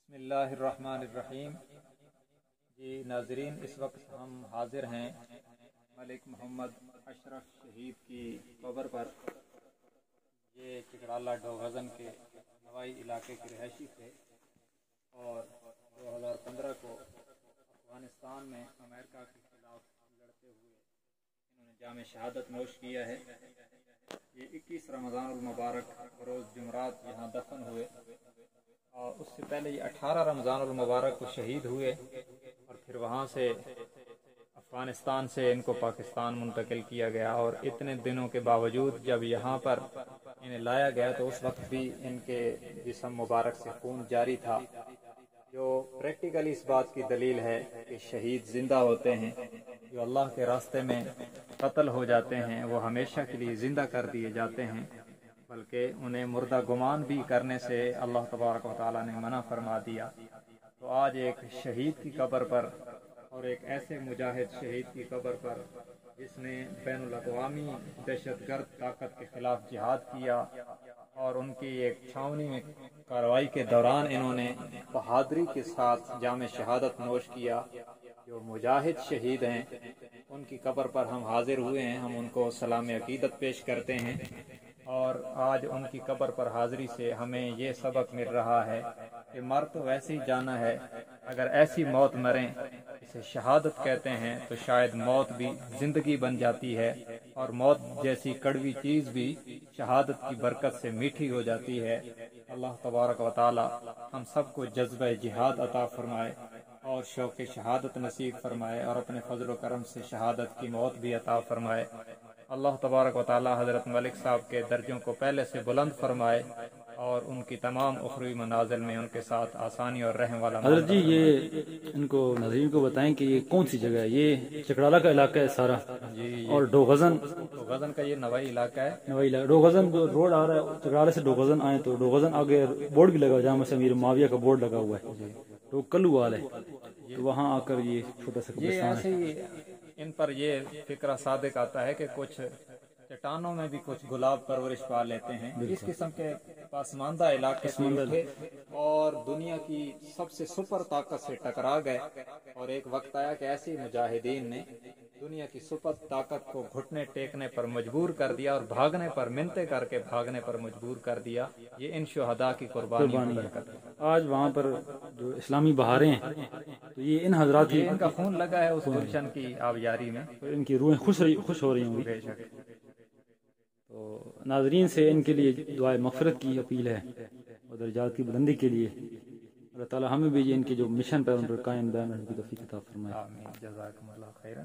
بسم اللہ الرحمن الرحیم۔ جی ناظرین، اس وقت ہم حاضر ہیں ملک محمد اشرف شہید کی قبر پر۔ یہ چکڑالہ ڈوغزن کے نوائی علاقے کے رہائشی تھے اور 2015 کو افغانستان میں امریکہ کے خلاف لڑتے ہوئے انہوں نے جام شہادت نوش کیا ہے۔ یہ 21 رمضان المبارک روز جمعرات یہاں دفن ہوئے اور اس سے پہلے یہ 18 رمضان المبارک کو شہید ہوئے اور پھر وہاں سے افغانستان سے ان کو پاکستان منتقل کیا گیا، اور اتنے دنوں کے باوجود جب یہاں پر انہیں لایا گیا تو اس وقت بھی ان کے جسم مبارک سے خون جاری تھا، جو پریکٹیکلی اس بات کی دلیل ہے کہ شہید زندہ ہوتے ہیں۔ جو اللہ کے راستے میں قتل ہو جاتے ہیں وہ ہمیشہ کے لیے زندہ کر دیے جاتے ہیں، بلکہ انہیں مردہ گمان بھی کرنے سے اللہ تبارک و تعالیٰ نے منع فرما دیا۔ تو آج ایک شہید کی قبر پر، اور ایک ایسے مجاہد شہید کی قبر پر جس نے بین الاقوامی دہشت گرد طاقت کے خلاف جہاد کیا، اور ان کی ایک چھاونی میں کارروائی کے دوران انہوں نے بہادری کے ساتھ جام شہادت نوش کیا۔ جو مجاہد شہید ہیں ان کی قبر پر ہم حاضر ہوئے ہیں، ہم ان کو سلام عقیدت پیش کرتے ہیں، اور آج ان کی قبر پر حاضری سے ہمیں یہ سبق مل رہا ہے کہ مر تو ویسے ہی جانا ہے، اگر ایسی موت مریں اسے شہادت کہتے ہیں تو شاید موت بھی زندگی بن جاتی ہے، اور موت جیسی کڑوی چیز بھی شہادت کی برکت سے میٹھی ہو جاتی ہے۔ اللہ تبارک و تعالی ہم سب کو جذبہ جہاد عطا فرمائے اور شوق شہادت نصیب فرمائے، اور اپنے فضل و کرم سے شہادت کی موت بھی عطا فرمائے۔ اللہ تبارک و تعالی حضرت ملک صاحب کے درجوں کو پہلے سے بلند فرمائے اور ان کی تمام اخروی منازل میں ان کے ساتھ آسانی اور رحم والا۔ حضرت جی، یہ ان کو ناظرین کو بتائیں کہ یہ کون سی جگہ ہے؟ یہ چکڑالہ کا علاقہ ہے سارا جی، اور ڈوغزن کا یہ نوائی علاقہ ہے۔ نوائی علاقہ ڈوغزن جو روڈ آ رہا ہے چکڑالہ سے ڈوغزن آئے تو ڈوغزن آگے بورڈ بھی لگا ہوا ہے، جہاں سے امیر معاویہ کا بورڈ لگا ہوا ہے، تو کلووال ہے، تو وہاں آ کر یہ چھوٹا سا یہ قبرستان ایسے ہے۔ ہی ان پر یہ فکرہ صادق آتا ہے کہ کچھ چٹانوں میں بھی کچھ گلاب پرورش پا لیتے ہیں، اس قسم کے پسماندہ علاقے سے اٹھے اور دنیا کی سب سے سپر طاقت سے ٹکرا گئے، اور ایک وقت آیا کہ ایسے مجاہدین نے دنیا کی سپر طاقت کو گھٹنے ٹیکنے پر مجبور کر دیا اور بھاگنے پر، منتیں کر کے بھاگنے پر مجبور کر دیا۔ یہ ان شہداء کی قربانی ہے۔ آج وہاں پر جو اسلامی بہاریں ہیں تو یہ ان حضرات کی، ان کا خون لگا ہے اس گلشن کی آبیاری میں، ان کی روحیں خوش ہو رہی ہوں گی۔ بے شک۔ تو ناظرین سے ان کے لیے دعائے مغفرت کی اپیل ہے اور درجات کی بلندی کے لیے اللہ تعالی ہمیں بھی ان کے جو مشن پر ان پر قائم دائم رہنے کی توفیق عطا فرمائے۔ آمین، جزاکم اللہ خیرا۔